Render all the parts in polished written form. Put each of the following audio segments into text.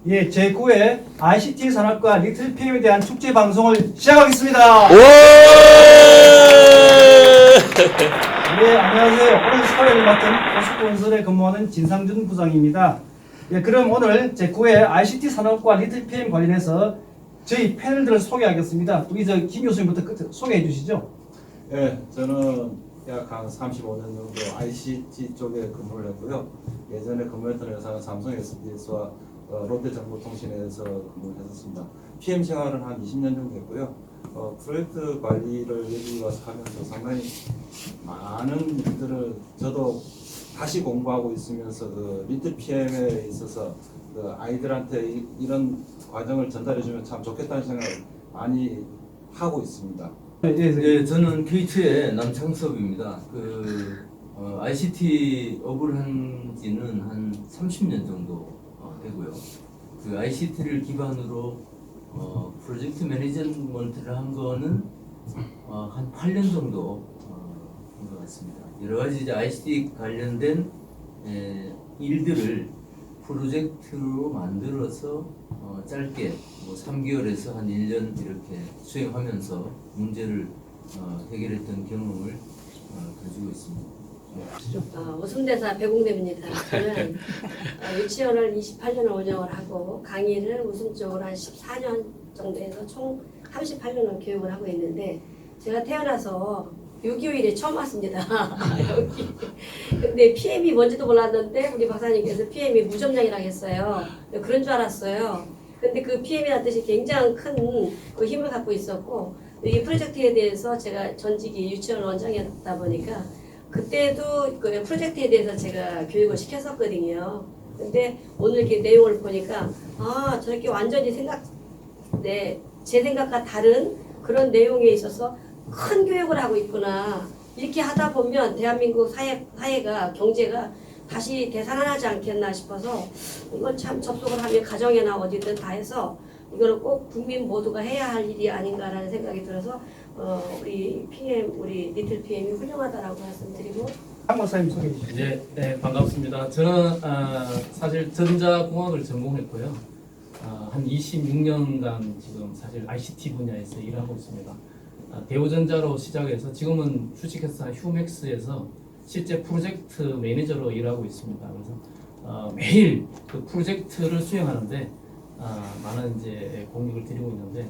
예, 제9회 ICT 산업과 리틀 PM에 대한 축제 방송을 시작하겠습니다. 예, 안녕하세요. 오늘 사회를 맡은 고속건설에 근무하는 진상준 부장입니다. 예, 그럼 오늘 제9회 ICT 산업과 리틀 PM 관련해서 저희 패널들을 소개하겠습니다. 우리 김 교수님부터 소개해 주시죠. 네, 저는 약 한 35년 정도 ICT 쪽에 근무를 했고요. 예전에 근무했던 회사는 삼성 SDS와 롯데정보통신에서 근무를 했었습니다. PM 생활은 한 20년 정도 했고요. 프로젝트 관리를 여기 와서 하면서 상당히 많은 일들을 저도 다시 공부하고 있으면서 그 리틀 PM에 있어서 그 아이들한테 이런 과정을 전달해주면 참 좋겠다는 생각을 많이 하고 있습니다. 네, 저는 K2의 남창섭입니다. ICT 업을 한 지는 한 30년 정도 되고요. 그 ICT를 기반으로 프로젝트 매니지먼트를 한 거는 한 8년 정도 한 것 같습니다. 여러 가지 이제 ICT 관련된 일들을 프로젝트로 만들어서 짧게 뭐 3개월에서 한 1년 이렇게 수행하면서 문제를 해결했던 경험을 가지고 있습니다. 우승대사 배공대입니다. 저는 유치원을 28년을 운영을 하고 강의를 우승적으로 한 14년 정도 해서 총 38년을 교육을 하고 있는데 제가 태어나서 6.25일에 처음 왔습니다. 여기. 근데 PM이 뭔지도 몰랐는데 우리 박사님께서 PM이 무점량이라고 했어요. 그런 줄 알았어요. 근데 그 PM이라는 뜻이 굉장히 큰 그 힘을 갖고 있었고 이 프로젝트에 대해서 제가 전직이 유치원 원장이었다 보니까 그때도 그 프로젝트에 대해서 제가 교육을 시켰었거든요. 근데 오늘 이렇게 내용을 보니까 저렇게 완전히 제 생각과 다른 그런 내용에 있어서 큰 교육을 하고 있구나. 이렇게 하다 보면 대한민국 사회가 경제가 다시 되살아나지 않겠나 싶어서 이건 참 접속을 하면 가정이나 어디든 다 해서 이거는 꼭 국민 모두가 해야 할 일이 아닌가라는 생각이 들어서 우리 리틀 PM이 훌륭하다라고 말씀드리고 한 박사님 소개해 주시죠. 네, 반갑습니다. 저는 사실 전자공학을 전공했고요. 한 26년간 지금 사실 ICT 분야에서 일하고 있습니다. 대우전자로 시작해서 지금은 주식회사 휴맥스에서 실제 프로젝트 매니저로 일하고 있습니다. 그래서 매일 그 프로젝트를 수행하는데 많은 이제 공익을 드리고 있는데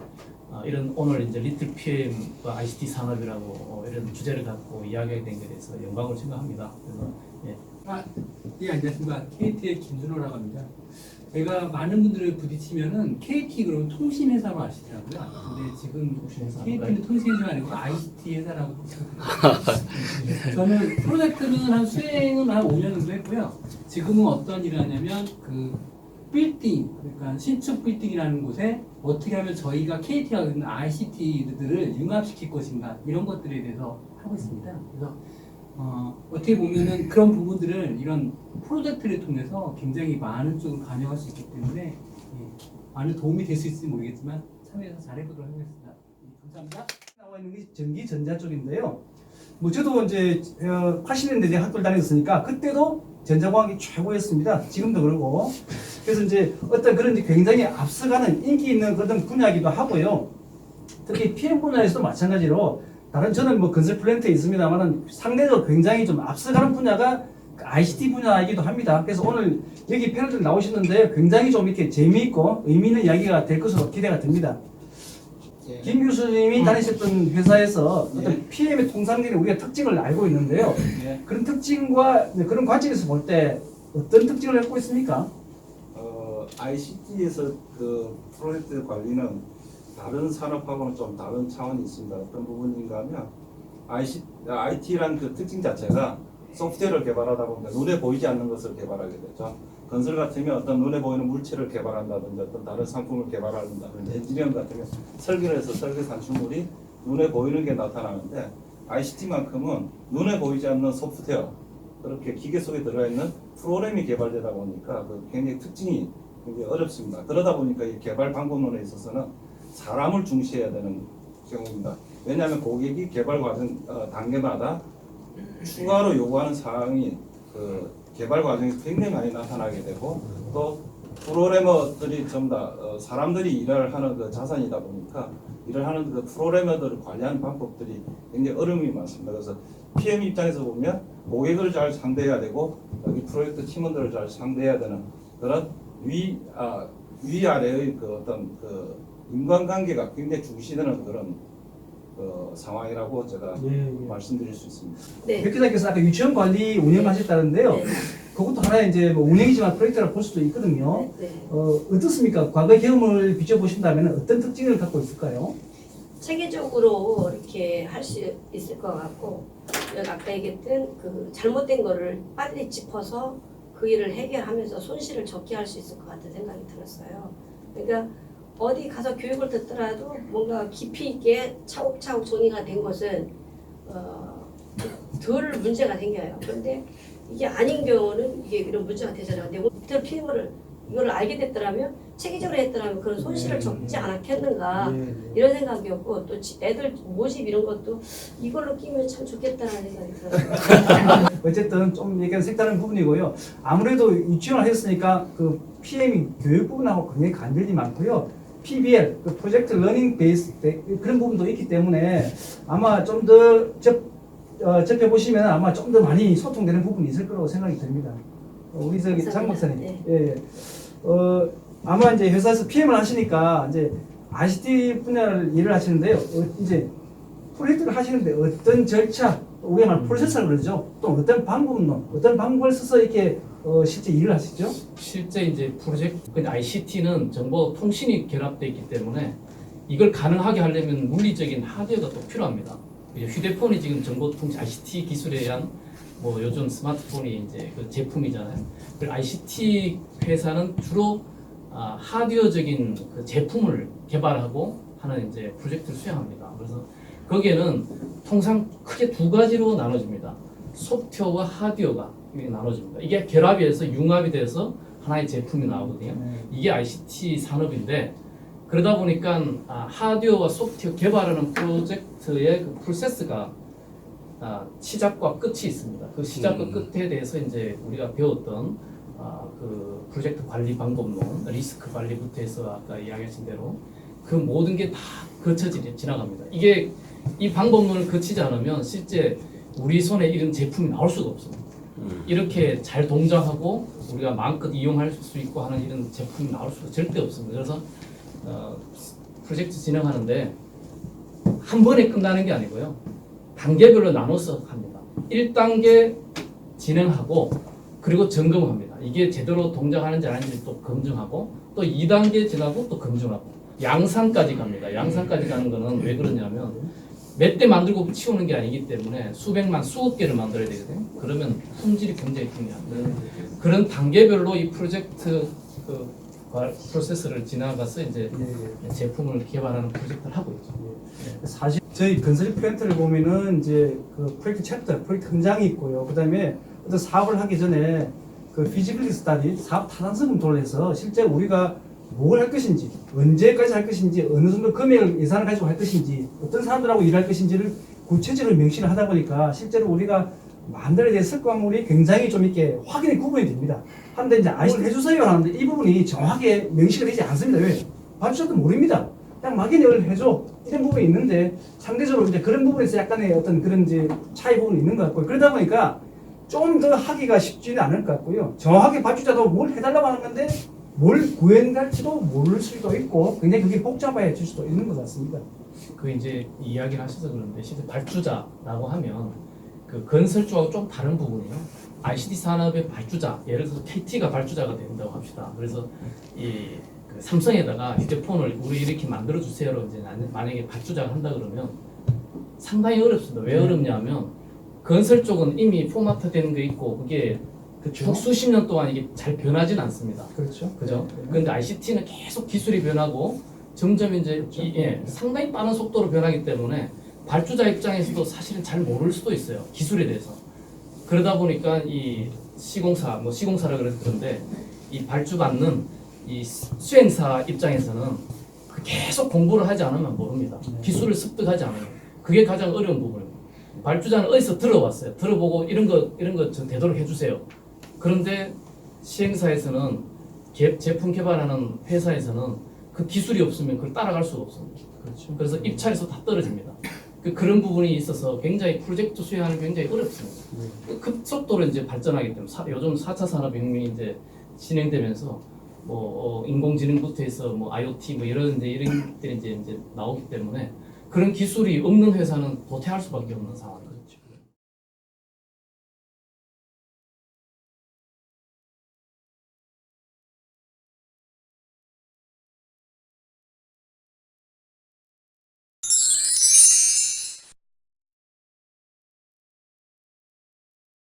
이런 오늘 이제 리틀 PM과 ICT 산업이라고 이런 주제를 갖고 이야기하게 된 것에 대해서 영광을 생각합니다. 그래서 예, 안녕하십니까. KT의 김준호라고 합니다. 제가 많은 분들을 부딪히면은 KT 그러면 통신회사로 아시더라고요. 근데 지금 KT는 통신회사가 아니고 ICT 회사라고 저는 프로젝트는 수행은 한 5년 정도 했고요. 지금은 어떤 일을 하냐면 그 빌딩, 그러니까 신축 빌딩이라는 곳에 어떻게 하면 저희가 KT가 있는 ICT들을 융합시킬 것인가 이런 것들에 대해서 하고 있습니다. 그래서 어떻게 보면은 그런 부분들을 이런 프로젝트를 통해서 굉장히 많은 쪽을 반영할 수 있기 때문에 많은 도움이 될 수 있을지 모르겠지만 참여해서 잘해보도록 하겠습니다. 감사합니다. 나와 있는 게 전기 전자 쪽인데요. 뭐 저도 이제 80년대 학교를 다녔으니까 그때도 전자공학이 최고였습니다. 지금도 그러고. 그래서 이제 어떤 그런 굉장히 앞서가는 인기 있는 그런 분야이기도 하고요. 특히 PM 분야에서도 마찬가지로 저는 뭐 건설 플랜트에 있습니다만은 상대적으로 굉장히 좀 앞서가는 분야가 ICT 분야이기도 합니다. 그래서 오늘 여기 패널들 나오시는데 굉장히 좀 이렇게 재미있고 의미 있는 이야기가 될 것으로 기대가 됩니다. 예. 김 교수님이 다니셨던 회사에서 예. 어떤 PM의 통상적인 우리가 특징을 알고 있는데요. 예. 그런 특징과 그런 관점에서 볼 때 어떤 특징을 갖고 있습니까? ICT에서 그 프로젝트 관리는 다른 산업하고는 좀 다른 차원이 있습니다. 어떤 부분인가 하면 IT란 그 특징 자체가 소프트웨어를 개발하다 보니까 눈에 보이지 않는 것을 개발하게 되죠. 건설 같으면 어떤 눈에 보이는 물체를 개발한다든지 어떤 다른 상품을 개발한다든지 엔지니어링 같으면 설계를 해서 설계 산출물이 눈에 보이는 게 나타나는데 ICT만큼은 눈에 보이지 않는 소프트웨어 그렇게 기계 속에 들어있는 프로그램이 개발되다 보니까 그 굉장히 특징이 굉장히 어렵습니다. 그러다 보니까 이 개발 방법론에 있어서는 사람을 중시해야 되는 경우입니다. 왜냐하면 고객이 개발 과정 단계마다 추가로 요구하는 사항이 그 개발 과정에서 굉장히 많이 나타나게 되고 또 프로그래머들이 전부 다 사람들이 일을 하는 그 자산이다 보니까 일을 하는 그 프로그래머들을 관리하는 방법들이 굉장히 어려움이 많습니다. 그래서 PM 입장에서 보면 고객을 잘 상대해야 되고 여기 프로젝트 팀원들을 잘 상대해야 되는 그런 위아래의 그 어떤 그 인간관계가 굉장히 중시되는 그런 상황이라고 제가 말씀드릴 수 있습니다. 네. 백 기자께서 아까 유치원 관리 운영하셨다는데요. 네. 그것도 하나의 이제 뭐 운영이지만 프로젝트라고 볼 수도 있거든요. 네. 어떻습니까? 과거 경험을 비춰보신다면 어떤 특징을 갖고 있을까요? 체계적으로 이렇게 할 수 있을 것 같고, 여기 아까 얘기했던 그 잘못된 거를 빨리 짚어서 그 일을 해결하면서 손실을 적게 할 수 있을 것 같은 생각이 들었어요. 그러니까 어디 가서 교육을 듣더라도 뭔가 깊이 있게 차곡차곡 정리가 된 것은 덜 문제가 생겨요. 그런데 이게 아닌 경우는 이게 이런 문제가 되잖아요. 근데 오늘 PM을 이걸 알게 됐더라면 체계적으로 했더라면 그런 손실을 적지 않았겠는가 이런 생각이었고, 또 애들 모집 이런 것도 이걸로 끼면 참 좋겠다는 생각이 들었어요. 어쨌든 좀 얘기한 색다른 부분이고요. 아무래도 유치원을 했으니까 그 PM이 교육 부분하고 굉장히 간절히 많고요. PBL, 그 프로젝트 러닝 베이스 그런 부분도 있기 때문에 아마 좀 더 접해보시면 아마 좀 더 많이 소통되는 부분이 있을 거라고 생각이 듭니다. 우리 저기 장 박사님. 네. 예. 아마 이제 회사에서 PM을 하시니까 이제 ICT 분야를 일을 하시는데요. 이제 프로젝트를 하시는데 어떤 절차, 우리가 말 프로세스라고 그러죠. 또 어떤 방법론, 어떤 방법을 써서 이렇게 실제 일을 하시죠? 실제 이제 프로젝트 ICT는 정보 통신이 결합되어 있기 때문에 이걸 가능하게 하려면 물리적인 하드웨어가 또 필요합니다. 휴대폰이 지금 정보 통신 ICT 기술에 의한 뭐 요즘 스마트폰이 이제 그 제품이잖아요. 그 ICT 회사는 주로 하드웨어적인 그 제품을 개발하고 하는 이제 프로젝트를 수행합니다. 그래서 거기에는 통상 크게 두 가지로 나눠집니다. 소프트웨어와 하드웨어가 이렇게 나눠집니다. 이게 결합이 돼서 융합이 돼서 하나의 제품이 나오거든요. 이게 ICT 산업인데, 그러다 보니까 하드웨어와 소프트웨어 개발하는 프로젝트의 그 프로세스가 시작과 끝이 있습니다. 그 시작과 끝에 대해서 이제 우리가 배웠던 그 프로젝트 관리 방법론, 리스크 관리부터 해서 아까 이야기하신 대로 그 모든 게 다 거쳐 지나갑니다. 이게 이 방법론을 거치지 않으면 실제 우리 손에 이런 제품이 나올 수가 없습니다. 이렇게 잘 동작하고 우리가 마음껏 이용할 수 있고 하는 이런 제품이 나올 수가 절대 없습니다. 그래서 프로젝트 진행하는데 한 번에 끝나는 게 아니고요. 단계별로 나눠서 합니다. 1단계 진행하고 그리고 점검합니다. 이게 제대로 동작하는지 아닌지 또 검증하고, 또 2단계 지나고 또 검증하고 양산까지 갑니다. 양산까지 가는 거는 왜 그러냐면 몇 대 만들고 치우는 게 아니기 때문에 수백만, 수억 개를 만들어야 되거든요. 그러면 품질이 굉장히 중요합니다. 그런 단계별로 이 프로젝트 그 프로세스를 지나가서 이제 제품을 개발하는 프로젝트를 하고 있죠. 사실 저희 건설 프로젝트를 보면은 이제 그 프로젝트 챕터, 프로젝트 현장이 있고요. 그다음에 어떤 사업을 하기 전에 그 피지빌리티 스타디, 사업 타당성 검토를 해서 실제 우리가 뭘 할 것인지, 언제까지 할 것인지, 어느 정도 금액을 예산을 가지고 할 것인지, 어떤 사람들하고 일할 것인지를 구체적으로 명시를 하다 보니까 실제로 우리가 만들어야 될 성과물이 굉장히 좀 이렇게 확연히 구분이 됩니다. 한데 이제 ICT 해주세요 하는데 이 부분이 정확하게 명시가 되지 않습니다. 왜? 발주자도 모릅니다. 그냥 막연히 해줘 이런 부분이 있는데 상대적으로 이제 그런 부분에서 약간의 어떤 그런 이제 차이 부분이 있는 것 같고요. 그러다 보니까 좀 더 하기가 쉽지는 않을 것 같고요. 정확하게 발주자도 뭘 해달라고 하는 건데 뭘 구현할지도 모를 수도 있고 굉장히 그게 복잡해질 수도 있는 것 같습니다. 그 이제 이야기를 하셔서 그런데 실제 발주자라고 하면 그 건설 쪽하고 좀 다른 부분이에요. ICT 산업의 발주자, 예를 들어서 KT가 발주자가 된다고 합시다. 그래서 이 그 삼성에다가 휴대폰을 우리 이렇게 만들어 주세요로 이제 만약에 발주자가 한다 그러면 상당히 어렵습니다. 왜 어렵냐면 건설 쪽은 이미 포마트되는 게 있고 그게 그렇죠. 수십 년 동안 이게 잘 변하진 않습니다. 그렇죠. 그죠? 그런데 ICT는 계속 기술이 변하고 점점 이제 상당히 빠른 속도로 변하기 때문에 발주자 입장에서도 사실은 잘 모를 수도 있어요. 기술에 대해서. 그러다 보니까 이 시공사, 뭐 시공사라 그랬던데 이 발주받는 이 수행사 입장에서는 계속 공부를 하지 않으면 모릅니다. 기술을 습득하지 않으면. 그게 가장 어려운 부분입니다. 발주자는 어디서 들어봤어요. 들어보고 이런 거 좀 되도록 해주세요. 그런데 시행사에서는 제품 개발하는 회사에서는 그 기술이 없으면 그걸 따라갈 수가 없습니다. 그렇죠. 그래서 입찰에서 다 떨어집니다. 그런 부분이 있어서 굉장히 프로젝트 수행하는 게 굉장히 어렵습니다. 급속도로 이제 발전하기 때문에 요즘 4차 산업혁명이 이제 진행되면서 인공지능부터 해서 IoT 이런 것들이 이제 나오기 때문에 그런 기술이 없는 회사는 도태할 수밖에 없는 상황입니다.